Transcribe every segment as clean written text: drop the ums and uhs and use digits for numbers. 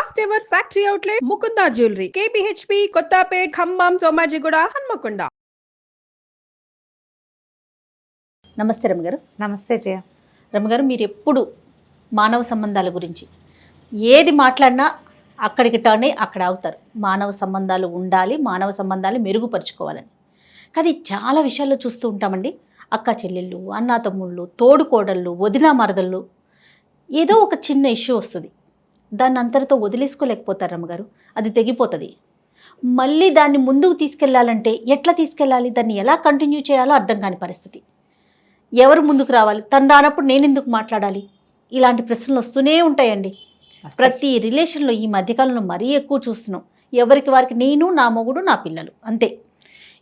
First ever factory outlet Mukunda jewellery KPHB Kothapet Khammam Somajiguda Hanamkonda. నమస్తే రమ్మగారు. నమస్తే జయ. రమ్మగారు, మీరు ఎప్పుడు మానవ సంబంధాల గురించి ఏది మాట్లాడినా అక్కడికి టర్న్ అయ్యి అక్కడ ఆగుతారు. మానవ సంబంధాలు ఉండాలి, మానవ సంబంధాలు మెరుగుపరుచుకోవాలని. కానీ చాలా విషయాల్లో చూస్తూ ఉంటామండి, అక్క చెల్లెళ్ళు, అన్నా తమ్ముళ్ళు, తోడుకోడళ్ళు, వదినా మరదళ్ళు, ఏదో ఒక చిన్న ఇష్యూ వస్తుంది, దాన్ని అంతటితో వదిలేసుకోలేకపోతారు రమ్మగారు. అది తెగిపోతుంది. మళ్ళీ దాన్ని ముందుకు తీసుకెళ్లాలంటే ఎట్లా తీసుకెళ్ళాలి, దాన్ని ఎలా కంటిన్యూ చేయాలో అర్థం కాని పరిస్థితి. ఎవరు ముందుకు రావాలి, తను రానప్పుడు నేను ఎందుకు మాట్లాడాలి, ఇలాంటి ప్రశ్నలు వస్తూనే ఉంటాయండి ప్రతి రిలేషన్లో. ఈ మధ్యకాలంలో మరీ ఎక్కువ చూస్తున్నాం. ఎవరికి వారికి నేను, నా మొగుడు, నా పిల్లలు, అంతే.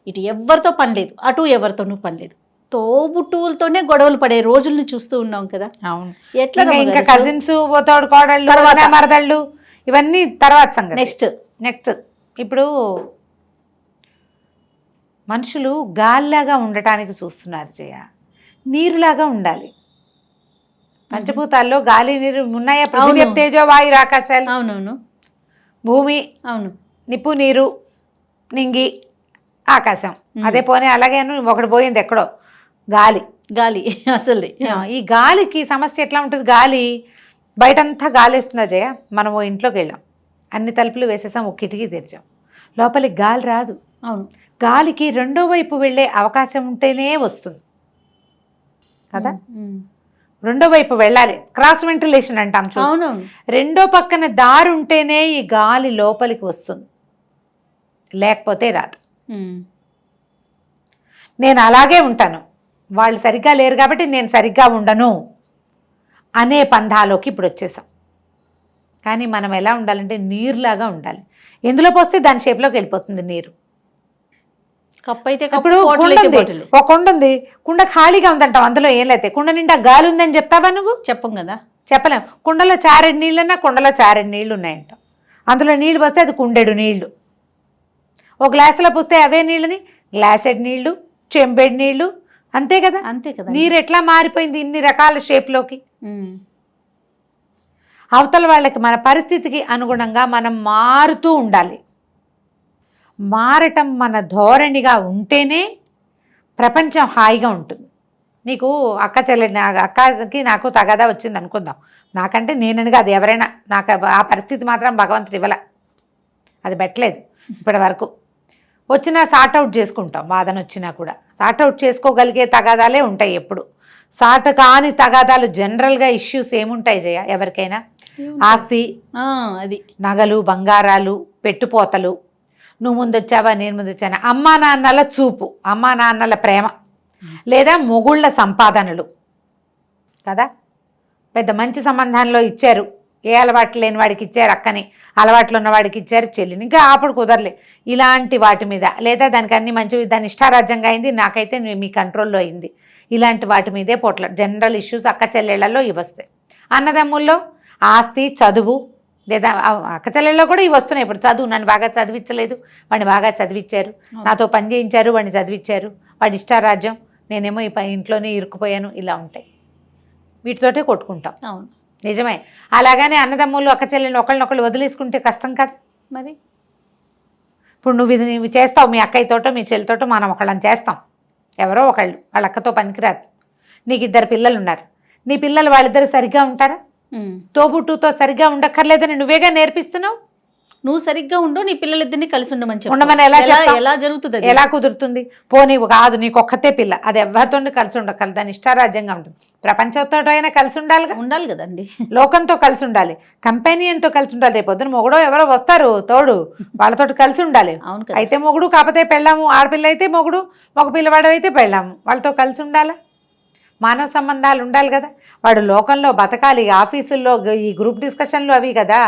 ఇటు ఎవరితో పని లేదు, అటు ఎవరితోనూ పని లేదు. తోబుట్టువులతోనే గొడవలు పడే రోజుల్ని చూస్తూ ఉన్నాం కదా. అవును. ఎట్లా ఇంకా కజిన్స్, తోడు కోడళ్ళు, మరదళ్ళు, ఇవన్నీ తర్వాత సంగతి. నెక్స్ట్ ఇప్పుడు మనుషులు గాలిలాగా ఉండటానికి చూస్తున్నారు జయ. నీరులాగా ఉండాలి. పంచభూతాల్లో గాలి, నీరు ఉన్నాయా? పృథివీ తేజో వాయు ఆకాశాలు. అవునవును. భూమి, అవును. నిప్పు, నీరు, నింగి, ఆకాశం. అదే పోనీ అలాగే ఒకటి పోయింది ఎక్కడో, గాలి. గాలి అసలు ఈ గాలికి సమస్య ఎట్లా ఉంటుంది? గాలి బయటంతా గాలి వేస్తుందా జయ? మనము ఇంట్లోకి వెళ్ళాం, అన్ని తలుపులు వేసేసాం, ఒక కిటికీ తెరిచాం, లోపలికి గాలి రాదు. అవును. గాలికి రెండో వైపు వెళ్ళే అవకాశం ఉంటేనే వస్తుంది కదా. రెండో వైపు వెళ్ళాలి, క్రాస్ వెంటిలేషన్ అంటాం చూడు. అవునవును. రెండో పక్కన దారి ఉంటేనే ఈ గాలి లోపలికి వస్తుంది, లేకపోతే రాదు. నేను అలాగే ఉంటాను, వాళ్ళు సరిగ్గా లేరు కాబట్టి నేను సరిగ్గా ఉండను అనే పంధాలోకి ఇప్పుడు వచ్చేసాం. కానీ మనం ఎలా ఉండాలంటే నీరులాగా ఉండాలి. ఎందులో పోస్తే దాని షేప్లోకి వెళ్ళిపోతుంది నీరు. కప్పు అయితే ఇప్పుడు ఒక కుండ ఉంది, కుండ ఖాళీగా ఉందంటాం, అందులో ఏం లేతే కుండ నిండా గాలి ఉందని చెప్తావా నువ్వు? చెప్పం కదా, చెప్పలేం. కుండలో చారెడు నీళ్ళన్నా కుండలో చారెడు నీళ్ళు ఉన్నాయంటాం. అందులో నీళ్ళు పోస్తే అది కుండెడు నీళ్లు. ఒక గ్లాసులో పోస్తే అవే నీళ్ళని గ్లాసెడ్ నీళ్లు, చెంబెడు నీళ్లు, అంతే కదా. అంతే కదా. నీరు ఎట్లా మారిపోయింది ఇన్ని రకాల షేప్లోకి. అవతల వాళ్ళకి మన పరిస్థితికి అనుగుణంగా మనం మారుతూ ఉండాలి. మారటం మన ధోరణిగా ఉంటేనే ప్రపంచం హాయిగా ఉంటుంది. నీకు అక్క చెల్లెని, అక్కకి నాకు తగాదా వచ్చింది అనుకుందాం, నాకంటే నేనని కాదు ఎవరైనా, నాకు ఆ పరిస్థితి మాత్రం భగవంతుడు ఇవ్వలే, అది పెట్టలేదు ఇప్పటి వరకు. వచ్చినా సార్ట్అవుట్ చేసుకుంటాం, వాదన వచ్చినా కూడా సార్ట్అవుట్ చేసుకోగలిగే తగాదాలే ఉంటాయి ఎప్పుడు. సార్ట్ కాని తగాదాలు జనరల్గా ఇష్యూస్ ఏముంటాయి జయ ఎవరికైనా? ఆస్తి, అది నగలు, బంగారాలు, పెట్టుపోతలు, నువ్వు ముందొచ్చావా నేను ముందొచ్చానా, అమ్మా నాన్నల చూపు, అమ్మా నాన్నల ప్రేమ, లేదా మొగుళ్ళ సంపాదనలు కదా. పెద్ద మంచి సంబంధంలో ఇచ్చారు, ఏ అలవాట్లు లేని వాడికి ఇచ్చారు అక్కని, అలవాట్లు ఉన్న వాడికి ఇచ్చారు చెల్లిని, ఇంకా అప్పుడు కుదరలే. ఇలాంటి వాటి మీద, లేదా దానికి అన్ని మంచి, దాని ఇష్టారాజ్యంగా అయింది, నాకైతే మీ కంట్రోల్లో అయింది, ఇలాంటి వాటి మీదే పోట్ల జనరల్ ఇష్యూస్ అక్క చెల్లెళ్లలో ఇవి వస్తాయి. అన్నదమ్ముల్లో ఆస్తి, చదువు, లేదా అక్క చెల్లెల్లో కూడా ఇవి వస్తున్నాయి. ఇప్పుడు చదువు, నన్ను బాగా చదివించలేదు, వాడిని బాగా చదివించారు, నాతో పని చేయించారు, వాడిని చదివించారు, వాడి ఇష్టారాజ్యం, నేనేమో ఈ ఇంట్లోనే ఇరుక్కుపోయాను, ఇలా ఉంటాయి. వీటితోటే కొట్టుకుంటాం. అవును, నిజమే. అలాగనే అన్నదమ్ములు, అక్క చెల్లెళ్ళు ఒకళ్ళనొకళ్ళు వదిలేసుకుంటే కష్టం కదా మరి. ఇప్పుడు నువ్వు ఇది నువ్వు చేస్తావు, మీ అక్కయ్యతోటో మీ చెల్లితోటో మనం ఒకళ్ళని చేస్తాం, ఎవరో ఒకళ్ళు, వాళ్ళ అక్కతో పనికిరాదు. నీకు 2 పిల్లలు ఉన్నారు, నీ పిల్లలు వాళ్ళిద్దరు సరిగ్గా ఉంటారా? తోబుట్టుతో సరిగ్గా ఉండక్కర్లేదని నువ్వేగా నేర్పిస్తున్నావు. నువ్వు సరిగ్గా ఉండు, నీ పిల్లలిద్దరిని కలిసి ఉండమని ఉండమని ఎలా జరుగుతుంది? ఎలా కుదురుతుంది? పోనీ కాదు, నీకు ఒక్కతే పిల్ల, అది ఎవరితో కలిసి ఉండగలదు, దాని ఇష్టారాజ్యంగా ఉంటుంది. ప్రపంచంతో అయినా కలిసి ఉండాలి కదండి, లోకంతో కలిసి ఉండాలి, కంపెనీతో కలిసి ఉండాలి. రేపు పొద్దున మొగుడో ఎవరో వస్తారు తోడు, వాళ్ళతో కలిసి ఉండాలి. అయితే మొగుడు, కాకపోతే పెళ్ళాము, ఆడపిల్ల అయితే మొగుడు, మగ పిల్లవాడు అయితే పెళ్ళాము, వాళ్ళతో కలిసి ఉండాలా? మానవ సంబంధాలు ఉండాలి కదా. వాడు లోకంలో బతకాలి, ఆఫీసుల్లో ఈ గ్రూప్ డిస్కషన్లు అవి కదా,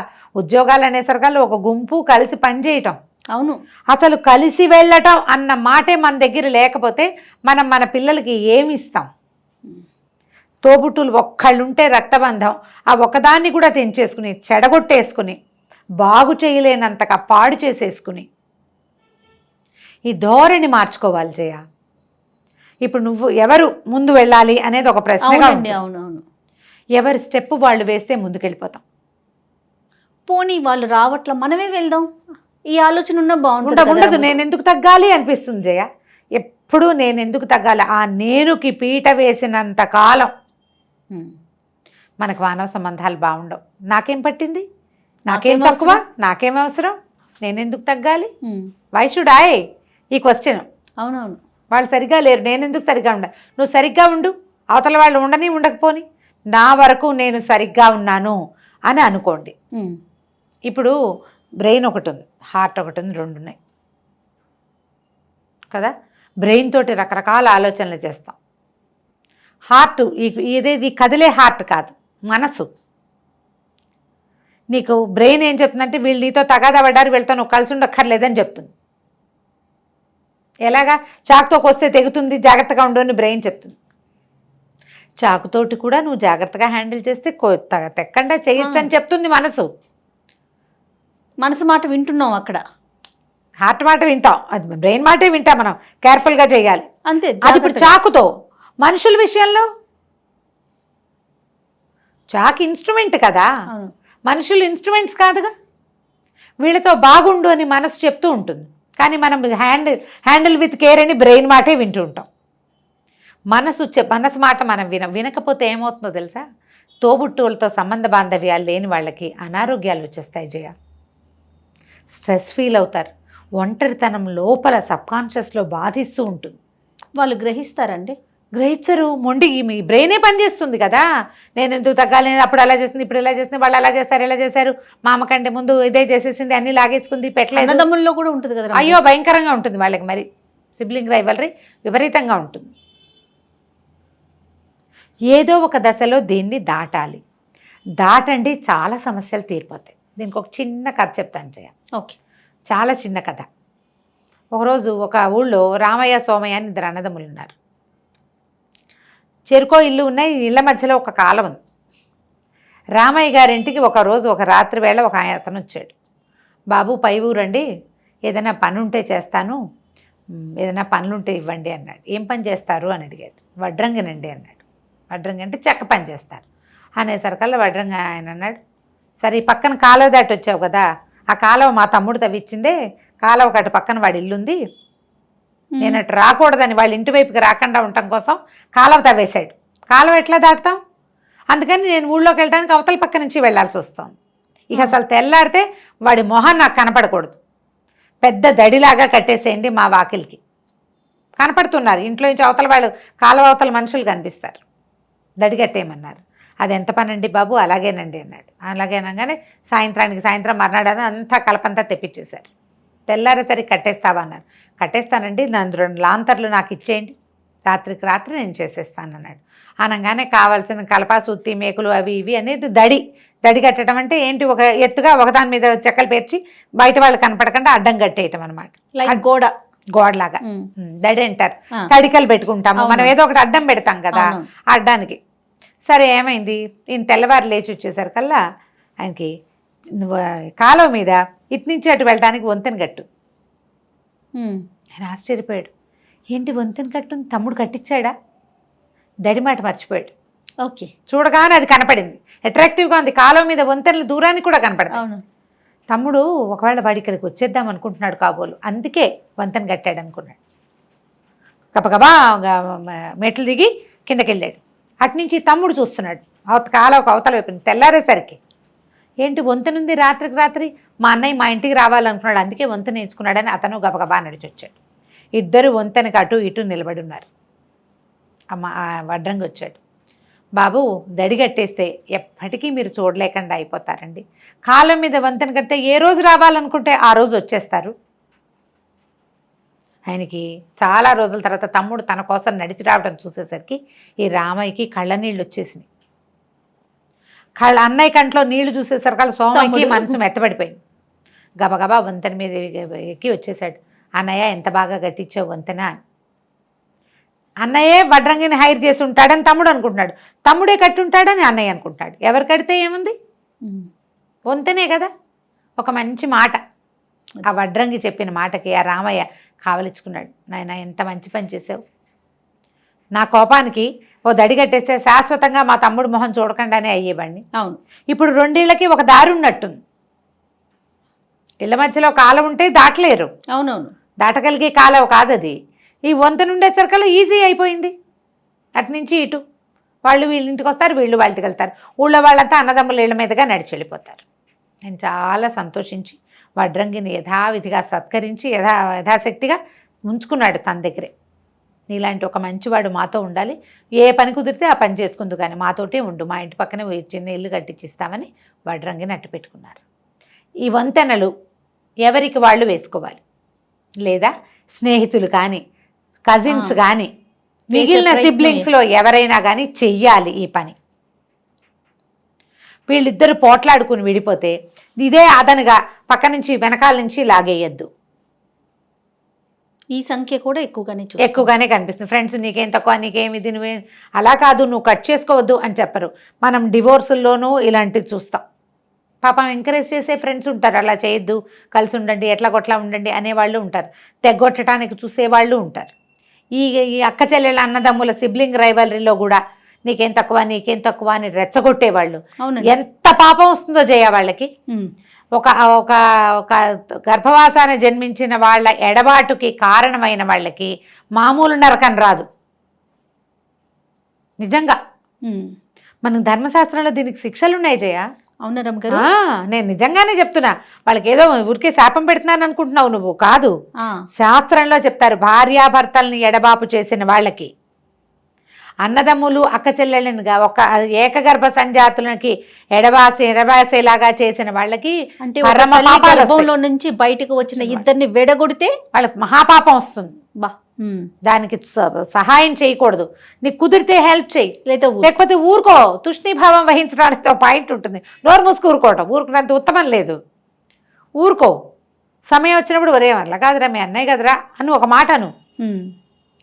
ఉద్యోగాలు అనేసరికల్లో ఒక గుంపు కలిసి పనిచేయటం. అవును, అసలు కలిసి వెళ్ళటం అన్న మాటే మన దగ్గర లేకపోతే మనం మన పిల్లలకి ఏమి ఇస్తాం? తోబుట్టులు ఒక్కళ్ళుంటే రక్తబంధం, ఆ ఒకదాన్ని కూడా తెంచేసుకుని, చెడగొట్టేసుకుని, బాగు చేయలేనంతగా పాడు చేసేసుకుని, ఈ ధోరణి మార్చుకోవాలి జయ. ఇప్పుడు నువ్వు ఎవరు ముందు వెళ్ళాలి అనేది ఒక ప్రశ్నగా ఉంది. అవునవును. ఎవరి స్టెప్ వాళ్ళు వేస్తే ముందుకెళ్ళిపోతాం. పోనీ వాళ్ళు రావట్ల మనమే వెళ్దాం, ఈ ఆలోచన ఉన్నా బాగుంటుంది ఉండదు. కదా. నేను ఎందుకు తగ్గాలి అనిపిస్తుంది జయ. ఎప్పుడు నేను ఎందుకు తగ్గాలి, ఆ నేనుకి పీట వేసినంత కాలం మనకు మానవ సంబంధాలు బాగుండవు. నాకేం పట్టింది, నాకేం తక్కువ, నాకేం అవసరం, నేను ఎందుకు తగ్గాలి? Why should I? ఈ క్వశ్చన్. అవునవును. వాళ్ళు సరిగ్గా లేరు, నేను ఎందుకు సరిగ్గా ఉండాలి? నువ్వు సరిగ్గా ఉండు, అవతల వాళ్ళు ఉండని ఉండకపోని, నా వరకు నేను సరిగ్గా ఉన్నాను అని అనుకోండి. ఇప్పుడు బ్రెయిన్ ఒకటి ఉంది, హార్ట్ ఒకటి ఉంది, రెండు ఉన్నాయి కదా. బ్రెయిన్ తోటి రకరకాల ఆలోచనలు చేస్తాం. హార్ట్ ఇదేది కదిలే హార్ట్ కాదు, మనసు. నీకు బ్రెయిన్ ఏం చెప్తుందంటే వీళ్ళు నీతో తగాదా పడ్డారు, వీళ్ళతో నువ్వు కలిసి ఉండక్కర్లేదని చెప్తుంది. ఎలాగా? చాకుతో కొస్తే తెగుతుంది, జాగ్రత్తగా ఉండు అని బ్రెయిన్ చెప్తుంది. చాకుతోటి కూడా నువ్వు జాగ్రత్తగా హ్యాండిల్ చేస్తే తెక్కండా చేయొచ్చు అని చెప్తుంది మనసు. మనసు మాట వింటున్నాం అక్కడ, హార్ట్ మాట వింటాం, అది బ్రెయిన్ మాటే వింటాం మనం. కేర్ఫుల్గా చేయాలి అంతే. అది ఇప్పుడు చాకుతో. మనుషుల విషయంలో చాకు ఇన్స్ట్రుమెంట్ కదా, మనుషులు ఇన్స్ట్రుమెంట్స్ కాదుగా. వీళ్ళతో బాగుండు అని మనసు చెప్తూ ఉంటుంది, కానీ మనం హ్యాండిల్ విత్ కేర్ అని బ్రెయిన్ మాటే వింటూ ఉంటాం. మనసు మాట మనం వినకపోతే ఏమవుతుందో తెలుసా? తోబుట్టువులతో సంబంధ బాంధవ్యాలు లేని వాళ్ళకి అనారోగ్యాలు వచ్చేస్తాయి జయ. స్ట్రెస్ ఫీల్ అవుతారు, ఒంటరితనం లోపల సబ్కాన్షియస్లో బాధిస్తూ ఉంటుంది. వాళ్ళు గ్రహిస్తారండి? గ్రహించరు. మొండి మీ బ్రెయినే పనిచేస్తుంది కదా. నేను ఎందుకు తగ్గాలి, అప్పుడు అలా చేస్తుంది, ఇప్పుడు ఇలా చేస్తుంది, వాళ్ళు అలా చేస్తారు, ఇలా చేశారు, మా అమ్మ కంటే ముందు ఇదే చేసేసింది, అన్ని లాగేసుకుంది, పెట్టలేదు. అన్నదమ్ముల్లో కూడా ఉంటుంది కదా. అయ్యో భయంకరంగా ఉంటుంది వాళ్ళకి. మరి సిబ్లింగ్ రైవల్రీ విపరీతంగా ఉంటుంది. ఏదో ఒక దశలో దీన్ని దాటాలి. దాటండి, చాలా సమస్యలు తీరిపోతాయి. దీనికి ఒక చిన్న కథ చెప్తాను జయ. ఓకే. చాలా చిన్న కథ. ఒకరోజు ఒక ఊళ్ళో రామయ్య సోమయ్య అని ఇద్దరు అన్నదమ్ములు ఉన్నారు. చెరుకో ఇల్లు ఉన్నాయి, ఇళ్ళ మధ్యలో ఒక కాలం ఉంది. రామయ్య గారింటికి ఒకరోజు ఒక రాత్రి వేళ ఒక అతను వచ్చాడు. బాబు పై ఊరండి, ఏదైనా పని ఉంటే చేస్తాను, ఏదైనా పనులుంటే ఇవ్వండి అన్నాడు. ఏం పని చేస్తారు అని అడిగాడు. వడ్రంగినండి అన్నాడు. వడ్రంగి అంటే చెక్క పని చేస్తారు అనేసరికల్లా వడ్రంగి ఆయన అన్నాడు, సరే ఈ పక్కన కాలువ దాటి వచ్చావు కదా, ఆ కాలువ మా తమ్ముడు తవ్విచ్చిందే, కాలువ ఒకటి పక్కన వాడి ఇల్లుంది, నేను అటు రాకూడదని వాళ్ళ ఇంటి వైపుకి రాకుండా ఉండటం కోసం కాలువ తవ్వేశాడు. కాలువ ఎట్లా దాటుతాం, అందుకని నేను ఊళ్ళోకి వెళ్ళడానికి అవతల పక్క నుంచి వెళ్ళాల్సి వస్తుంది. ఇక అసలు తెల్లాడితే వాడి మొహం నాకు కనపడకూడదు, పెద్ద దడిలాగా కట్టేసేయండి మా వాకిలికి. కనపడుతున్నారు ఇంట్లో నుంచి అవతల వాళ్ళు, కాలువ అవతల మనుషులు కనిపిస్తారు. దడి కట్టేయమన్నారు. అది ఎంత పని అండి బాబు? అలాగేనండి అన్నాడు. అలాగేనగానే సాయంత్రం మర్నాడు అంతా కలపంతా తెప్పించేశారు. తెల్లారేసరికి కట్టేస్తావా అన్నారు. కట్టేస్తానండి, నన్ను 2 లాంతర్లు నాకు ఇచ్చేయండి, రాత్రికి రాత్రి నేను చేసేస్తాను అన్నాడు. అనగానే కావాల్సిన కలప, సుత్తి, మేకులు అవి ఇవి అనేది దడి కట్టడం అంటే ఏంటి, ఒక ఎత్తుగా ఒకదాని మీద చెక్కలు పేర్చి బయట వాళ్ళు కనపడకుండా అడ్డం కట్టేయటం అనమాట. గోడలాగా దడి అంటారు. తడికలు పెట్టుకుంటాము మనం, ఏదో ఒకటి అడ్డం పెడతాం కదా అడ్డానికి. సరే ఏమైంది, ఈయన తెల్లవారు లేచి వచ్చేసరికల్లా ఆయనకి కాలువ మీద ఇటు నుంచి అటు వెళ్ళడానికి వంతెన కట్టు. ఆయన ఆశ్చర్యపోయాడు. ఏంటి వంతెన కట్టు, తమ్ముడు కట్టించాడా? దడి మాట మర్చిపోయాడు. ఓకే. చూడగానే అది కనపడింది, అట్రాక్టివ్గా ఉంది. కాలువ మీద వంతెనలు దూరానికి కూడా కనపడదు. తమ్ముడు ఒకవేళ వాడి ఇక్కడికి వచ్చేద్దాం అనుకుంటున్నాడు కాబోలు, అందుకే వంతెన కట్టాడు అనుకున్నాడు. గబగబా మెట్లు దిగి కిందకి వెళ్ళాడు. అటునుంచి తమ్ముడు చూస్తున్నాడు కాలువకు అవతల వైపు. తెల్లారేసరికి ఏంటి వంతెనుంది, రాత్రికి రాత్రి మా అన్నయ్య మా ఇంటికి రావాలనుకున్నాడు, అందుకే వంతెన నేర్చుకున్నాడని అతను గబగబా నడిచి వచ్చాడు. ఇద్దరు వంతెనకి అటు ఇటు నిలబడి ఉన్నారు. వడ్రంగి వచ్చాడు. బాబు దడి కట్టేస్తే ఎప్పటికీ మీరు చూడలేకుండా అయిపోతారండి. కాలం మీద వంతెన కడితే ఏ రోజు రావాలనుకుంటే ఆ రోజు వచ్చేస్తారు. ఆయనకి చాలా రోజుల తర్వాత తమ్ముడు తన కోసం నడిచి రావడం చూసేసరికి ఈ రామయ్యకి కళ్ళ నీళ్ళు వచ్చేసినాయి. అన్నయ్య కంట్లో నీళ్లు చూసేసరికి సోమయ్యకి మనసు మెత్తబడిపోయింది. గబగబా వంతెన మీద ఎక్కి వచ్చేసాడు. అన్నయ్య ఎంత బాగా కట్టించావు వంతెన అని. అన్నయ్యే వడ్రంగిని హైర్ చేసి ఉంటాడని తమ్ముడు అనుకుంటున్నాడు, తమ్ముడే కట్టి ఉంటాడని అన్నయ్య అనుకుంటాడు. ఎవరు కడితే ఏముంది, వంతెనే కదా. ఒక మంచి మాట, ఆ వడ్రంగి చెప్పిన మాటకి ఆ రామయ్య కావలించుకున్నాడు. నాయన ఎంత మంచి పని చేసావు, నా కోపానికి ఓ దడి కట్టేస్తే శాశ్వతంగా మా తమ్ముడు మొహం చూడకుండానే అయ్యేవాడిని. అవును, ఇప్పుడు 2 ఏళ్లకి ఒక దారి ఉన్నట్టుంది. ఇళ్ళ మధ్యలో కాలం ఉంటే దాటలేరు, అవునవును. దాటగలిగే కాలం కాదు అది. ఈ వంతెన ఉండేసరికల్లా ఈజీ అయిపోయింది. అటు నుంచి ఇటు వాళ్ళు వీళ్ళ ఇంటికి వస్తారు, వీళ్ళు వాళ్ళ ఇంటికి వెళ్తారు. ఊళ్ళో వాళ్ళంతా అన్నదమ్ముల ఇళ్ళ మీదుగా నడిచి వెళ్ళిపోతారు. నేను చాలా సంతోషించి వడ్రంగిని యథావిధిగా సత్కరించి యథాశక్తిగా ఉంచుకున్నాడు తన దగ్గరే. నీలాంటి ఒక మంచివాడు మాతో ఉండాలి, ఏ పని కుదిరితే ఆ పని చేసుకుందు కానీ మాతోటే ఉండు, మా ఇంటి పక్కనే చిన్న ఇల్లు కట్టించిస్తామని వడ్రంగిని అట్టు పెట్టుకున్నారు. ఈ వంతెనలు ఎవరికి వాళ్ళు వేసుకోవాలి, లేదా స్నేహితులు కానీ కజిన్స్ కానీ మిగిలిన సిబ్లింగ్స్లో ఎవరైనా కానీ చెయ్యాలి ఈ పని. వీళ్ళిద్దరు పోట్లాడుకుని విడిపోతే ఇదే అదనుగా పక్క నుంచి వెనకాల నుంచి లాగేయద్దు. ఈ సంఖ్య కూడా ఎక్కువగానే కనిపిస్తుంది. ఫ్రెండ్స్ నీకేం తక్కువ, నీకేమి ఇది, నువ్వే అలా కాదు, నువ్వు కట్ చేసుకోవద్దు అని చెప్పరు. మనం డివోర్సుల్లోనూ ఇలాంటివి చూస్తాం. పాపం ఎంకరేజ్ చేసే ఫ్రెండ్స్ ఉంటారు, అలా చేయొద్దు, కలిసి ఉండండి, ఎట్లా కొట్లా ఉండండి అనేవాళ్ళు ఉంటారు, తెగొట్టడానికి చూసేవాళ్ళు ఉంటారు. ఈ అక్క చెల్లెళ్ళ అన్నదమ్ముల సిబ్లింగ్ రైవలరీలో కూడా నీకేం తక్కువ అని రెచ్చగొట్టేవాళ్ళు. ఎంత పాపం వస్తుందో జయ వాళ్ళకి. ఒక ఒక ఒక గర్భవాసాన జన్మించిన వాళ్ళ ఎడబాటుకి కారణమైన వాళ్ళకి మామూలు నరకం రాదు నిజంగా. మన ధర్మశాస్త్రంలో దీనికి శిక్షలు ఉన్నాయి జయ. అవునా రమ్మగారు? నేను నిజంగానే చెప్తున్నా. వాళ్ళకి ఏదో ఊరికే శాపం పెడుతున్నాను అనుకుంటున్నావు నువ్వు, కాదు. శాస్త్రంలో చెప్తారు, భార్యాభర్తల్ని ఎడబాపు చేసిన వాళ్ళకి, అన్నదమ్ములు అక్క చెల్లెళ్ళనిగా ఒక ఏకగర్భ సంజాతులకి ఎడబాసేలాగా చేసిన వాళ్ళకి, అంటే గర్భంలో నుంచి బయటకు వచ్చిన ఇద్దరిని విడగొడితే వాళ్ళకి మహాపాపం వస్తుంది. దానికి సహాయం చేయకూడదు. నీకు కుదిరితే హెల్ప్ చేయి, లేకపోతే ఊరుకో. తుష్ణీభావం వహించడానికి పాయింట్ ఉంటుంది. నోరు మూసుకు ఊరుకోవటం, ఊరుకున్నంత ఉత్తమం లేదు. ఊరుకో, సమయం వచ్చినప్పుడు ఒరే అట్లా కాదురా, మీ అన్నయ్య కదరా అని ఒక మాటను.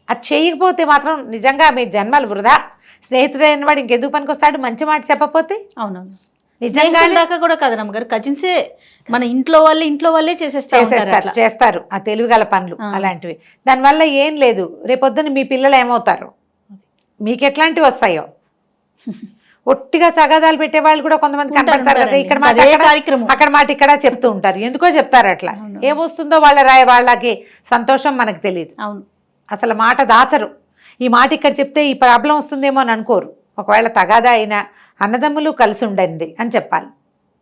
అది చేయకపోతే మాత్రం నిజంగా మీ జన్మలు వృధా. స్నేహితుడైన వాడు ఇంకెందుకు పనికొస్తాడు మంచి మాట చెప్పపోతే? అవునవును. నిజంగా దాకా కూడా కాదు రమ్మగారు, కజిన్సే మన ఇంట్లో వాళ్ళే చేస్తారు ఆ తెలివిగల పనులు అలాంటివి. దానివల్ల ఏం లేదు, రేపొద్దున మీ పిల్లలు ఏమవుతారు, మీకు ఎట్లాంటివి వస్తాయో. ఒట్టిగా తగాదాలు పెట్టే వాళ్ళు కూడా కొంతమంది కనపడతారు కదా, ఇక్కడ మాట అక్కడ మాట ఇక్కడ చెప్తూ ఉంటారు. ఎందుకో చెప్తారు అట్లా. ఏమొస్తుందో వాళ్ళకి సంతోషం మనకు తెలియదు. అవును, అసలు మాట దాచరు. ఈ మాట ఇక్కడ చెప్తే ఈ ప్రాబ్లం వస్తుందేమో అని అనుకోరు. ఒకవేళ తగాదా అయినా అన్నదమ్ములు కలిసి ఉండండి అని చెప్పాలి.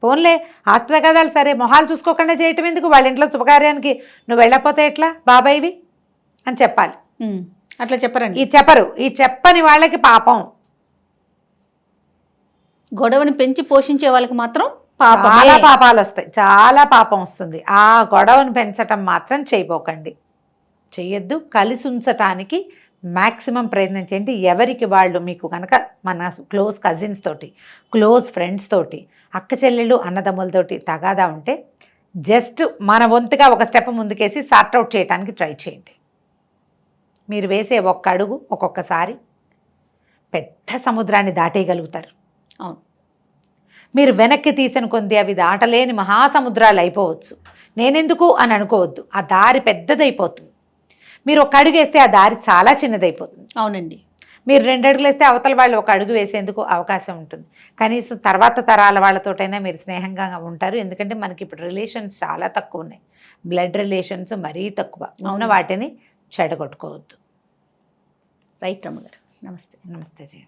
ఫోన్లే ఆస్తి తగాదాలు సరే, మొహాలు చూసుకోకుండా చేయటం ఎందుకు? వాళ్ళ ఇంట్లో శుభకార్యానికి నువ్వు వెళ్ళకపోతే ఎట్లా బాబాయివి అని చెప్పాలి. అట్లా చెప్పరండి. ఈ చెప్పని వాళ్ళకి పాపం. గొడవని పెంచి పోషించే వాళ్ళకి మాత్రం చాలా పాపాలు వస్తాయి, చాలా పాపం వస్తుంది. ఆ గొడవను పెంచటం మాత్రం చేయబోకండి, చెయ్యొద్దు. కలిసి ఉంచటానికి మ్యాక్సిమం ప్రయత్నం చేయండి. ఎవరికి వాళ్ళు మీకు కనుక మన క్లోజ్ కజిన్స్ తోటి, క్లోజ్ ఫ్రెండ్స్ తోటి, అక్క చెల్లెళ్ళు అన్నదమ్ములతోటి తగాదా ఉంటే జస్ట్ మన వంతుగా ఒక స్టెప్ ముందుకేసి సార్ట్అవుట్ చేయడానికి ట్రై చేయండి. మీరు వేసే ఒక్క అడుగు ఒక్కొక్కసారి పెద్ద సముద్రాన్ని దాటేయగలుగుతారు. అవును, మీరు వెనక్కి తీసిన కొంది అవి దాటలేని మహాసముద్రాలు అయిపోవచ్చు. నేనెందుకు అని అనుకోవద్దు, ఆ దారి పెద్దదైపోతుంది. మీరు ఒక అడుగు వేస్తే ఆ దారి చాలా చిన్నదైపోతుంది. అవునండి, మీరు 2 అడుగులు వేస్తే అవతల వాళ్ళు ఒక అడుగు వేసేందుకు అవకాశం ఉంటుంది. కనీసం తర్వాత తరాల వాళ్ళతోటైనా మీరు స్నేహంగా ఉంటారు. ఎందుకంటే మనకి ఇప్పుడు రిలేషన్స్ చాలా తక్కువ ఉన్నాయి, బ్లడ్ రిలేషన్స్ మరీ తక్కువ. ఉన్న వాటిని చెడగొట్టుకోవద్దు. రైట్ రమ్మగారు. నమస్తే. నమస్తే జయ.